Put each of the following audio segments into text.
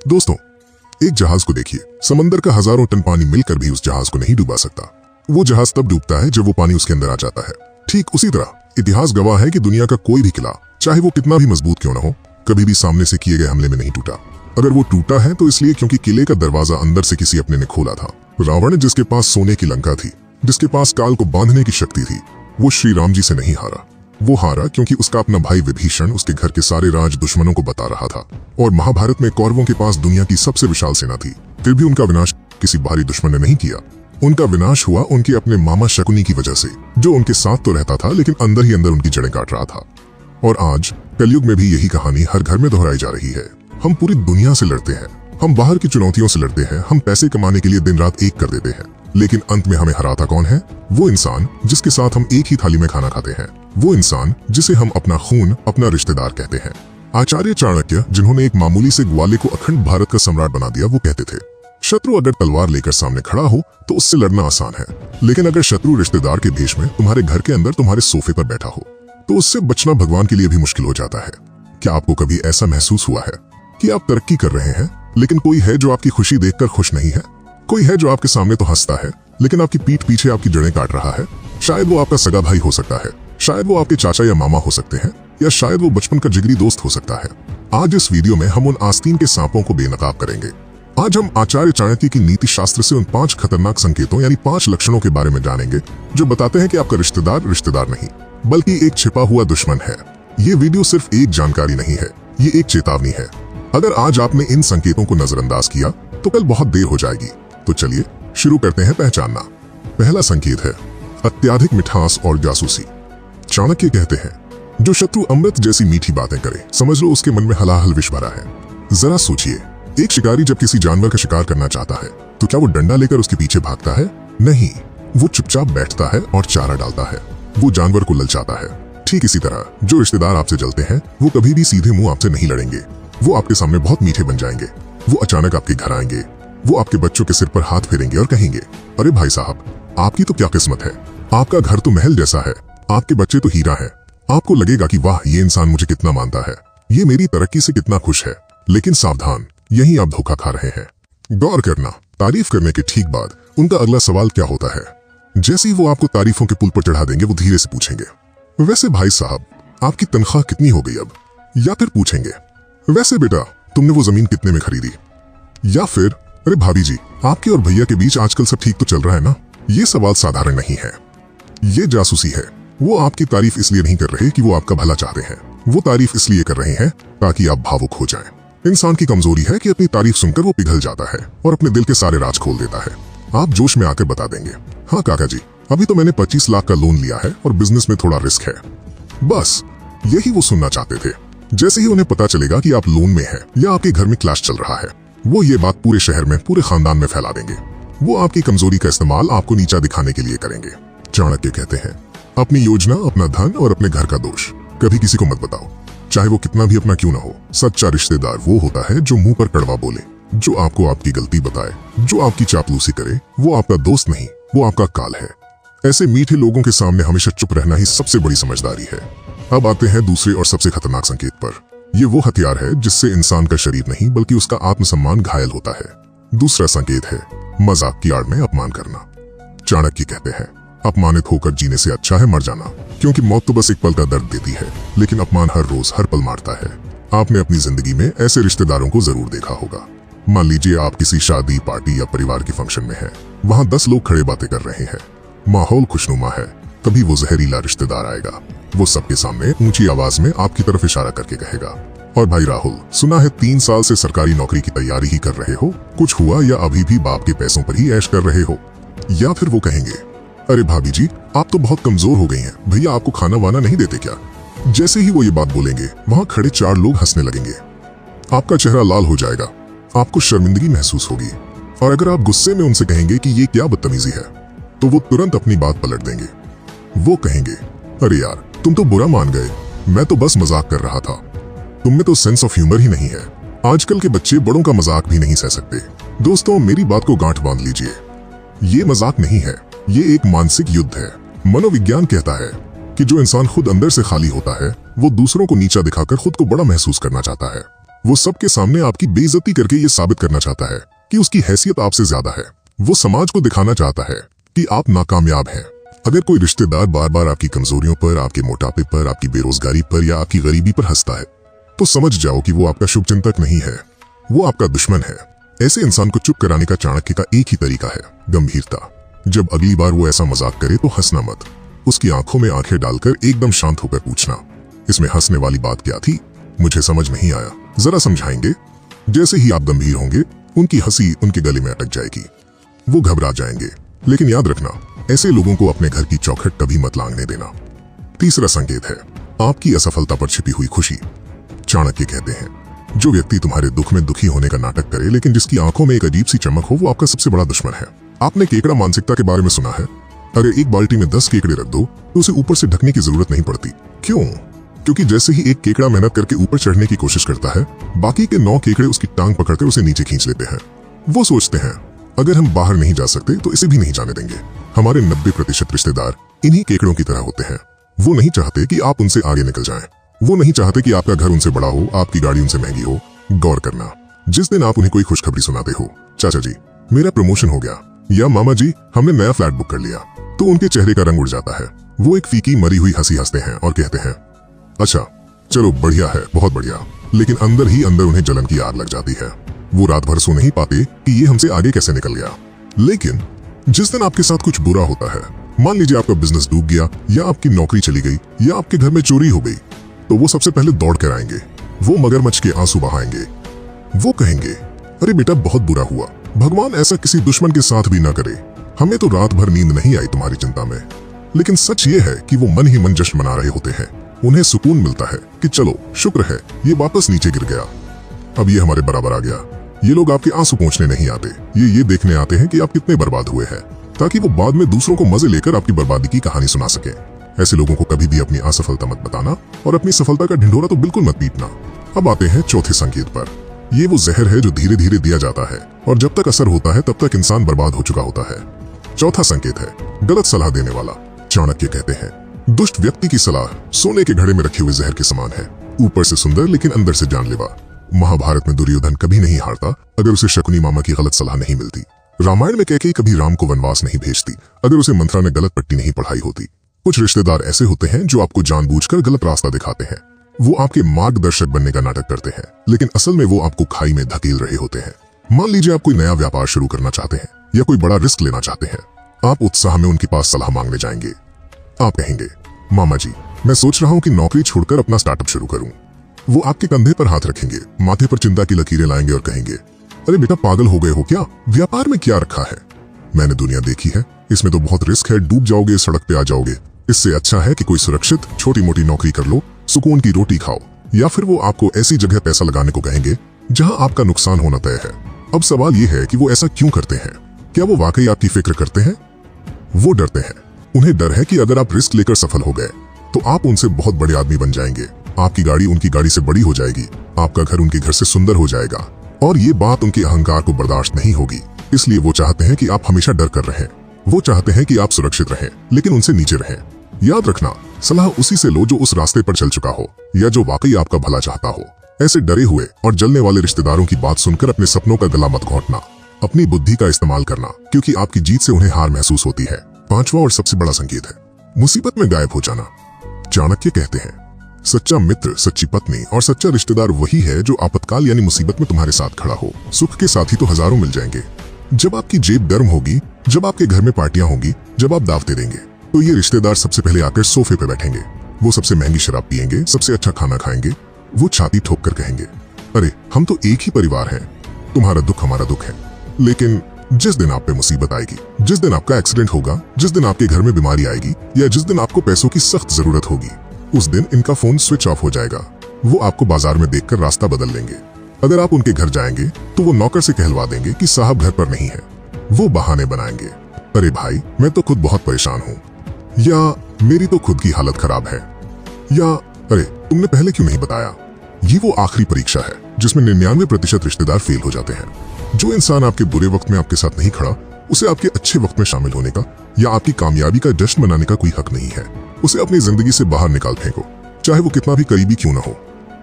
दोस्तों, एक जहाज को देखिए। समंदर का हजारों टन पानी मिलकर भी उस जहाज को नहीं डुबा सकता। वो जहाज तब डूबता है जब वो पानी उसके अंदर आ जाता है। ठीक उसी तरह इतिहास गवाह है कि दुनिया का कोई भी किला, चाहे वो कितना भी मजबूत क्यों न हो, कभी भी सामने से किए गए हमले में नहीं टूटा। अगर वो टूटा है तो इसलिए क्योंकि किले का दरवाजा अंदर से किसी अपने ने खोला था। रावण, जिसके पास सोने की लंका थी, जिसके पास काल को बांधने की शक्ति थी, वो श्री राम जी से नहीं हारा। वो हारा क्योंकि उसका अपना भाई विभीषण उसके घर के सारे राज दुश्मनों को बता रहा था। और महाभारत में कौरवों के पास दुनिया की सबसे विशाल सेना थी, फिर भी उनका विनाश किसी बाहरी दुश्मन ने नहीं किया। उनका विनाश हुआ उनके अपने मामा शकुनी की वजह से, जो उनके साथ तो रहता था लेकिन अंदर ही अंदर उनकी जड़ें काट रहा था। और आज कलयुग में भी यही कहानी हर घर में दोहराई जा रही है। हम पूरी दुनिया से लड़ते हैं, हम बाहर की चुनौतियों से लड़ते हैं, हम पैसे कमाने के लिए दिन रात एक कर देते हैं, लेकिन अंत में हमें हराता कौन है? वो इंसान जिसके साथ हम एक ही थाली में खाना खाते हैं, वो इंसान जिसे हम अपना खून, अपना रिश्तेदार कहते हैं। आचार्य चाणक्य, जिन्होंने एक मामूली से ग्वाले को अखंड भारत का सम्राट बना दिया, वो कहते थे, शत्रु अगर तलवार लेकर सामने खड़ा हो तो उससे लड़ना आसान है, लेकिन अगर शत्रु रिश्तेदार के भेष में तुम्हारे घर के अंदर तुम्हारे सोफे पर बैठा हो तो उससे बचना भगवान के लिए भी मुश्किल हो जाता है। क्या आपको कभी ऐसा महसूस हुआ है कि आप तरक्की कर रहे हैं, लेकिन कोई है जो आपकी खुशी देखकर खुश नहीं है? कोई है जो आपके सामने तो हंसता है, लेकिन आपकी पीठ पीछे आपकी जड़ें काट रहा है? शायद वो आपका सगा भाई हो सकता है, शायद वो आपके चाचा या मामा हो सकते हैं, या शायद वो बचपन का जिगरी दोस्त हो सकता है। आज इस वीडियो में हम उन आस्तीन के सांपों को बेनकाब करेंगे। आज हम आचार्य चाणक्य की नीति शास्त्र से उन 5 खतरनाक संकेतों यानी 5 लक्षणों के बारे में जानेंगे, जो बताते हैं कि आपका रिश्तेदार रिश्तेदार नहीं बल्कि एक छिपा हुआ दुश्मन है। ये वीडियो सिर्फ एक जानकारी नहीं है, ये एक चेतावनी है। अगर आज आपने इन संकेतों को नजरअंदाज किया तो कल बहुत देर हो जाएगी। तो चलिए शुरू करते हैं पहचानना। पहला संकेत है अत्याधिक मिठास और जासूसी। चाणक्य कहते हैं, जो शत्रु अमृत जैसी मीठी बातें करे, समझ लो उसके मन में हलाहल विष भरा है। जरा सोचिए, एक शिकारी जब किसी जानवर का शिकार करना चाहता है तो क्या वो डंडा लेकर उसके पीछे भागता है? नहीं, वो चुपचाप बैठता है और चारा डालता है। वो जानवर को ललचाता है। ठीक इसी तरह जो रिश्तेदार आपसे जलते हैं, वो कभी भी सीधे मुंह आपसे नहीं लड़ेंगे। वो आपके सामने बहुत मीठे बन जाएंगे। वो अचानक आपके घर आएंगे, वो आपके बच्चों के सिर पर हाथ फेरेंगे और कहेंगे, अरे भाई साहब, आपकी तो क्या किस्मत है, आपका घर तो महल जैसा है, आपके बच्चे तो हीरा है। आपको लगेगा कि वाह, ये इंसान मुझे कितना मानता है, ये मेरी तरक्की से कितना खुश है। लेकिन सावधान, यही आप धोखा खा रहे हैं। गौर करना, तारीफ करने के ठीक बाद उनका अगला सवाल क्या होता है? जैसे ही वो आपको तारीफों के पुल पर चढ़ा देंगे, वो धीरे से पूछेंगे, वैसे भाई साहब, आपकी तनख्वाह कितनी हो गई अब? या फिर पूछेंगे, वैसे बेटा, तुमने वो जमीन कितने में खरीदी? या फिर, अरे भाभी जी, आपके और भैया के बीच आजकल सब ठीक तो चल रहा है ना? ये सवाल साधारण नहीं है, ये जासूसी है। वो आपकी तारीफ इसलिए नहीं कर रहे कि वो आपका भला चाहते हैं, वो तारीफ इसलिए कर रहे हैं ताकि आप भावुक हो जाएं। इंसान की कमजोरी है कि अपनी तारीफ सुनकर वो पिघल जाता है और अपने दिल के सारे राज खोल देता है। आप जोश में आकर बता देंगे, हाँ काका जी, अभी तो मैंने 25 लाख का लोन लिया है और बिजनेस में थोड़ा रिस्क है। बस यही वो सुनना चाहते थे। जैसे ही उन्हें पता चलेगा कि आप लोन में हैं या आपके घर में क्लैश चल रहा है, वो ये बात पूरे शहर में, पूरे खानदान में फैला देंगे। वो आपकी कमजोरी का इस्तेमाल आपको नीचा दिखाने के लिए करेंगे। चाणक्य कहते हैं, अपनी योजना, अपना धन और अपने घर का दोष कभी किसी को मत बताओ, चाहे वो कितना भी अपना क्यों ना हो। सच्चा रिश्तेदार वो होता है जो मुंह पर कड़वा बोले, जो आपको आपकी गलती बताए, जो आपकी चापलूसी करे। वो आपका दोस्त नहीं, वो आपका काल है। ऐसे मीठे लोगों के सामने हमेशा चुप रहना ही सबसे बड़ी समझदारी है। अब आते हैं दूसरे और सबसे खतरनाक संकेत पर। ये वो हथियार है जिससे इंसान का शरीर नहीं बल्कि उसका आत्मसम्मान घायल होता है। दूसरा संकेत है मजाक की आड़ में अपमान करना। चाणक्य कहते हैं, अपमानित होकर जीने से अच्छा है मर जाना, क्योंकि मौत तो बस एक पल का दर्द देती है, लेकिन अपमान हर रोज हर पल मारता है। आपने अपनी जिंदगी में ऐसे रिश्तेदारों को जरूर देखा होगा। मान लीजिए आप किसी शादी, पार्टी या परिवार के फंक्शन में हैं, वहां 10 लोग खड़े बातें कर रहे हैं, माहौल खुशनुमा है, तभी वो जहरीला रिश्तेदार आएगा। वो सबके सामने ऊंची आवाज में आपकी तरफ इशारा करके कहेगा, और भाई राहुल, सुना है 3 साल से सरकारी नौकरी की तैयारी ही कर रहे हो, कुछ हुआ या अभी भी बाप के पैसों पर ही ऐश कर रहे हो? या फिर वो कहेंगे, अरे भाभी जी, आप तो बहुत कमजोर हो गई हैं, भैया आपको खाना वाना नहीं देते क्या? जैसे ही वो ये बात बोलेंगे, वहां खड़े 4 लोग हंसने लगेंगे। आपका चेहरा लाल हो जाएगा, आपको शर्मिंदगी महसूस होगी, और अगर आप गुस्से में उनसे कहेंगे कि ये क्या बदतमीजी है, तो वो तुरंत अपनी बात पलट देंगे। वो कहेंगे, अरे यार, तुम तो बुरा मान गए, मैं तो बस मजाक कर रहा था, तुम में तो सेंस ऑफ ह्यूमर ही नहीं है। आजकल के बच्चे बड़ों का मजाक भी नहीं सह सकते। दोस्तों, मेरी बात को गांठ बांध लीजिए, ये मजाक नहीं है, ये एक मानसिक युद्ध है। मनोविज्ञान कहता है कि जो इंसान खुद अंदर से खाली होता है, वो दूसरों को नीचा दिखाकर खुद को बड़ा महसूस करना चाहता है। वो सबके सामने आपकी बेइज्जती करके ये साबित करना चाहता है कि उसकी हैसियत आपसे ज्यादा है। वो समाज को दिखाना चाहता है कि आप नाकामयाब हैं। अगर कोई रिश्तेदार बार बार आपकी कमजोरियों पर, आपके मोटापे पर, आपकी बेरोजगारी पर या आपकी गरीबी पर हंसता है, तो समझ जाओ कि वो आपका शुभचिंतक नहीं है, वो आपका दुश्मन है। ऐसे इंसान को चुप कराने का चाणक्य का एक ही तरीका है, गंभीरता। जब अगली बार वो ऐसा मजाक करे तो हंसना मत, उसकी आंखों में आंखें डालकर एकदम शांत होकर पूछना, इसमें हंसने वाली बात क्या थी? मुझे समझ नहीं आया, जरा समझाएंगे? जैसे ही आप गंभीर होंगे, उनकी हंसी उनके गले में अटक जाएगी, वो घबरा जाएंगे। लेकिन याद रखना, ऐसे लोगों को अपने घर की चौखट कभी मत लांघने देना। तीसरा संकेत है आपकी असफलता पर छिपी हुई खुशी। चाणक्य कहते हैं, जो व्यक्ति तुम्हारे दुख में दुखी होने का नाटक करे लेकिन जिसकी आंखों में एक अजीब सी चमक हो, वो आपका सबसे बड़ा दुश्मन है। आपने केकड़ा मानसिकता के बारे में सुना है? अगर एक बाल्टी में 10 केकड़े रख दो तो उसे ऊपर से ढकने की जरूरत नहीं पड़ती। क्यों? क्योंकि जैसे ही एक केकड़ा मेहनत करके ऊपर चढ़ने की कोशिश करता है, बाकी के 9 केकड़े उसकी टांग पकड़कर उसे नीचे खींच लेते हैं। वो सोचते हैं, अगर हम बाहर नहीं जा सकते तो इसे भी नहीं जाने देंगे। हमारे 90% रिश्तेदार इन्हीं केकड़ों की तरह होते हैं। वो नहीं चाहते कि आप उनसे आगे निकल जाएं। वो नहीं चाहते कि आपका घर उनसे बड़ा हो, आपकी गाड़ी उनसे महंगी हो। गौर करना, जिस दिन आप उन्हें कोई खुशखबरी सुनाते हो, चाचा जी मेरा प्रमोशन हो गया, या मामा जी हमने नया फ्लैट बुक कर लिया, तो उनके चेहरे का रंग उड़ जाता है। वो एक फीकी मरी हुई हंसी हंसते हैं और कहते हैं, अच्छा चलो बढ़िया है, बहुत बढ़िया। लेकिन अंदर ही अंदर उन्हें जलन की आग लग जाती है। वो रात भर सो नहीं पाते कि ये हमसे आगे कैसे निकल गया। लेकिन जिस दिन आपके साथ कुछ बुरा होता है, मान लीजिए आपका बिजनेस डूब गया, या आपकी नौकरी चली गई, या आपके घर में चोरी हो गई, तो वो सबसे पहले दौड़ कर आएंगे। वो मगरमच्छ के आंसू बहाएंगे। वो कहेंगे, अरे बेटा बहुत बुरा हुआ, भगवान ऐसा किसी दुश्मन के साथ भी ना करे। हमें तो रात भर नींद नहीं आई तुम्हारी चिंता में। लेकिन सच ये है कि वो मन ही मन जश्न मना रहे होते हैं। उन्हें सुकून मिलता है कि चलो शुक्र है ये वापस नीचे गिर गया, अब ये हमारे बराबर आ गया। ये लोग आपके आंसू पोंछने नहीं आते, ये देखने आते हैं कि आप कितने बर्बाद हुए हैं, ताकि वो बाद में दूसरों को मजे लेकर आपकी बर्बादी की कहानी सुना सके। ऐसे लोगों को कभी भी अपनी असफलता मत बताना और अपनी सफलता का ढिंढोरा तो बिल्कुल मत पीटना। अब आते हैं चौथे संकेत पर। ये वो जहर है जो धीरे धीरे दिया जाता है और जब तक असर होता है तब तक इंसान बर्बाद हो चुका होता है। चौथा संकेत है गलत सलाह देने वाला। चाणक्य कहते हैं, दुष्ट व्यक्ति की सलाह सोने के घड़े में रखे हुए जहर के समान है, ऊपर से सुंदर लेकिन अंदर से जानलेवा। महाभारत में दुर्योधन कभी नहीं हारता अगर उसे शकुनी मामा की गलत सलाह नहीं मिलती। रामायण में कैकेयी कभी राम को वनवास नहीं भेजती अगर उसे मंथरा ने गलत पट्टी नहीं पढ़ाई होती। कुछ रिश्तेदार ऐसे होते हैं जो आपको जानबूझकर गलत रास्ता दिखाते हैं। वो आपके मार्गदर्शक बनने का नाटक करते हैं, लेकिन असल में वो आपको खाई में धकेल रहे होते हैं। मान लीजिए आप कोई नया व्यापार शुरू करना चाहते हैं या कोई बड़ा रिस्क लेना चाहते हैं। आप उत्साह में उनके पास सलाह मांगने जाएंगे। आप कहेंगे, मामा जी मैं सोच रहा हूँ कि नौकरी छोड़कर अपना स्टार्टअप शुरू करूँ। वो आपके कंधे पर हाथ रखेंगे, माथे पर चिंता की लकीरें लाएंगे और कहेंगे, अरे बेटा पागल हो गए हो क्या, व्यापार में क्या रखा है, मैंने दुनिया देखी है, इसमें तो बहुत रिस्क है, डूब जाओगे, सड़क पे आ जाओगे। इससे अच्छा है कि कोई सुरक्षित छोटी मोटी नौकरी कर लो, सुकून की रोटी खाओ। या फिर वो आपको ऐसी जगह पैसा लगाने को कहेंगे जहां आपका नुकसान होना तय है। अब सवाल ये है कि वो ऐसा क्यों करते हैं? क्या वो वाकई आपकी फिक्र करते हैं? वो डरते हैं। उन्हें डर है कि अगर आप रिस्क लेकर सफल हो गए तो आप उनसे बहुत बड़े आदमी बन जाएंगे, आपकी गाड़ी उनकी गाड़ी से बड़ी हो जाएगी, आपका घर उनके घर से सुंदर हो जाएगा, और ये बात उनके अहंकार को बर्दाश्त नहीं होगी। इसलिए वो चाहते हैं कि आप हमेशा डर कर रहें। वो चाहते हैं कि आप सुरक्षित रहें लेकिन उनसे नीचे रहें। याद रखना, सलाह उसी से लो जो उस रास्ते पर चल चुका हो या जो वाकई आपका भला चाहता हो। ऐसे डरे हुए और जलने वाले रिश्तेदारों की बात सुनकर अपने सपनों का गला मत घोंटना। अपनी बुद्धि का इस्तेमाल करना, क्योंकि आपकी जीत से उन्हें हार महसूस होती है। पांचवा और सबसे बड़ा संकेत है मुसीबत में गायब हो जाना। चाणक्य कहते हैं, सच्चा मित्र, सच्ची पत्नी और सच्चा रिश्तेदार वही है जो आपातकाल यानी मुसीबत में तुम्हारे साथ खड़ा हो। सुख के साथी तो हजारों मिल जाएंगे। जब आपकी जेब गर्म होगी, जब आपके घर में पार्टियां होंगी, जब आप दावतें देंगे, तो ये रिश्तेदार सबसे पहले आकर सोफे पे बैठेंगे। वो सबसे महंगी शराब पिएंगे, सबसे अच्छा खाना खाएंगे। वो छाती ठोक कर कहेंगे, अरे हम तो एक ही परिवार हैं, तुम्हारा दुख हमारा दुख है। लेकिन जिस दिन आप पे मुसीबत आएगी, जिस दिन आपका एक्सीडेंट होगा, जिस दिन आपके घर में बीमारी आएगी या जिस दिन आपको पैसों की सख्त जरूरत होगी, उस दिन इनका फोन स्विच ऑफ हो जाएगा। वो आपको बाजार में देखकर रास्ता बदल लेंगे। अगर आप उनके घर जाएंगे तो वो नौकर से कहलवा देंगे कि साहब घर पर नहीं है। वो बहाने बनाएंगे, अरे भाई मैं तो खुद बहुत परेशान हूँ, या मेरी तो खुद की हालत खराब है, या अरे तुमने पहले क्यों नहीं बताया। ये वो आखिरी परीक्षा है जिसमें 99% रिश्तेदार फेल हो जाते हैं। जो इंसान आपके बुरे वक्त में आपके साथ नहीं खड़ा, उसे आपके अच्छे वक्त में शामिल होने का या आपकी कामयाबी का जश्न मनाने का कोई हक नहीं है। उसे अपनी जिंदगी से बाहर निकाल फेंको, चाहे वो कितना भी करीबी क्यों ना हो।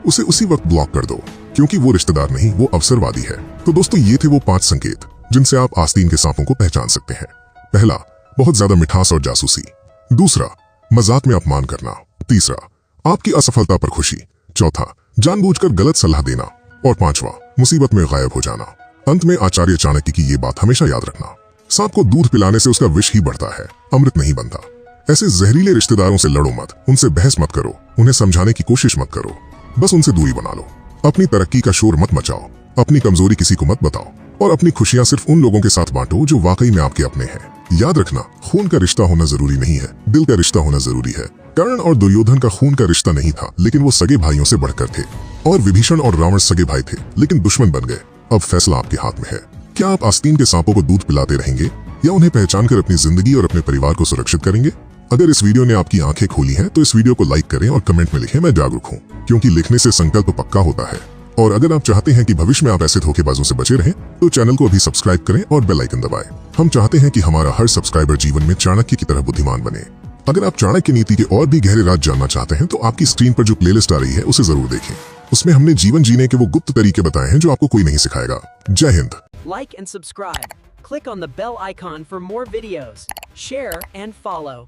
उसे उसी वक्त ब्लॉक कर दो। क्योंकि वो रिश्तेदार नहीं, वो अवसरवादी है। तो दोस्तों, ये थे वो 5 संकेत जिनसे आप आस्तीन के सांपों को पहचान सकते हैं। पहला, बहुत ज्यादा मिठास और जासूसी। दूसरा, मजाक में अपमान करना। तीसरा, आपकी असफलता पर खुशी। चौथा, जानबूझकर गलत सलाह देना। और पांचवा, मुसीबत में गायब हो जाना। अंत में आचार्य चाणक्य की ये बात हमेशा याद रखना, सांप को दूध पिलाने से उसका विष ही बढ़ता है, अमृत नहीं बनता। ऐसे जहरीले रिश्तेदारों से लड़ो मत, उनसे बहस मत करो, उन्हें समझाने की कोशिश मत करो, बस उनसे दूरी बना लो। अपनी तरक्की का शोर मत मचाओ, अपनी कमजोरी किसी को मत बताओ, और अपनी खुशियां सिर्फ उन लोगों के साथ बांटो जो वाकई में आपके अपने हैं। याद रखना, खून का रिश्ता होना जरूरी नहीं है, दिल का रिश्ता होना जरूरी है। कर्ण और दुर्योधन का खून का रिश्ता नहीं था, लेकिन वो सगे भाइयों से बढ़कर थे। और विभीषण और रावण सगे भाई थे, लेकिन दुश्मन बन गए। अब फैसला आपके हाथ में है। क्या आप आस्तीन के सांपों को दूध पिलाते रहेंगे या उन्हें पहचान कर अपनी जिंदगी और अपने परिवार को सुरक्षित करेंगे? अगर इस वीडियो ने आपकी आंखें खोली हैं तो इस वीडियो को लाइक करें और कमेंट में लिखें मैं जागरूक हूं, क्योंकि लिखने से संकल्प पक्का होता है। और अगर आप चाहते हैं कि भविष्य में आप ऐसे धोखेबाजों से बचे रहें तो चैनल को अभी सब्सक्राइब करें और बेल आइकन दबाएं। हम चाहते हैं कि हमारा हर सब्सक्राइबर जीवन में चाणक्य की तरह बुद्धिमान बने। अगर आप चाणक्य नीति के और भी गहरे राज जानना चाहते हैं तो आपकी स्क्रीन पर जो प्लेलिस्ट आ रही है उसे जरूर देखें। उसमें हमने जीवन जीने के वो गुप्त तरीके बताए हैं जो आपको कोई नहीं सिखाएगा। जय Hind. Like and subscribe. Click on the bell icon for more videos. Share and follow.